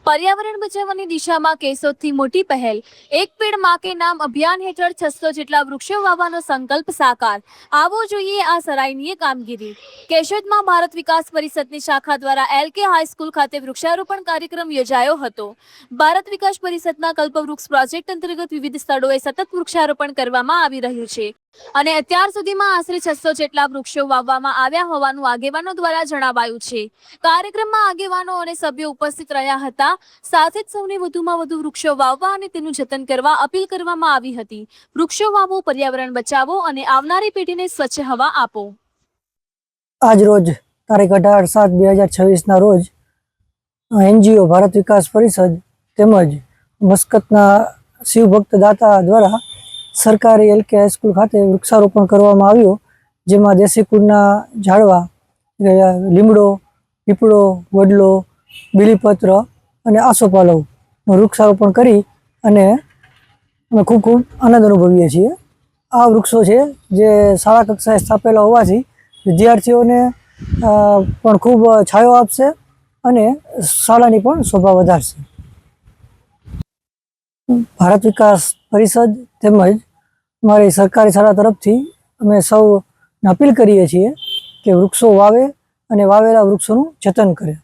पर्यावरण बचावવાની દિશામાં કેશોદથી મોટી પહેલ એક પેડ માં કે નામ અભિયાન હેઠળ 600 જેટલા વૃક્ષો વાવવાનો સંકલ્પ સાકાર આવો જોઈએ આ સરાહનીય કામગીરી કેશોદમાં ભારત વિકાસ પરિષદની શાખા દ્વારા એલકે હાઈસ્કૂલ ખાતે વૃક્ષારોપણ કાર્યક્રમ યોજાયો હતો। ભારત વિકાસ પરિષદના કલ્પવૃક્ષ પ્રોજેક્ટ અંતર્ગત વિવિધ સ્થળોએ સતત વૃક્ષારોપણ કરવામાં આવી રહ્યું છે અને અત્યાર સુધીમાં આશરે 600 જેટલા વૃક્ષો વાવવામાં આવ્યા હોવાનું આગેવાનો દ્વારા જણાવાયું છે। કાર્યક્રમમાં આગેવાનો અને સભ્યો ઉપસ્થિત રહ્યા હતા। સાથે જ સૌને વધુમાં વધુ વૃક્ષો વાવવા અને તેનું જતન કરવા અપીલ કરવામાં આવી હતી। વૃક્ષો વાવો, પર્યાવરણ બચાવો અને આવનારી પેઢીને સ્વચ્છ હવા આપો। આજ રોજ તારીખ 18/7/2026 ના રોજ એનજીઓ ભારત વિકાસ પરિષદ તેમજ મસ્કતના શિવ ભક્ત દાતા દ્વારા સરકારી એલકે હાઈસ્કૂલ ખાતે વૃક્ષારોપણ કરવામાં આવ્યું, જેમાં દેશી કુળના ઝાડવા લીમડો, પીપળો, વડલો, બીલીપત્ર અને આસોપાલવનું વૃક્ષારોપણ કરી અને અમે ખૂબ આનંદ અનુભવીએ છીએ। આ વૃક્ષો છે જે શાળા કક્ષાએ સ્થાપેલા હોવાથી વિદ્યાર્થીઓને પણ ખૂબ છાયો આપશે અને શાળાની પણ શોભા વધારશે। ભારત વિકાસ પરિષદ તેમજ અમારી સરકારી શાળા તરફથી અમે સૌને અપીલ કરીએ છીએ કે વૃક્ષો વાવે અને વાવેલા વૃક્ષોનું જતન કરે।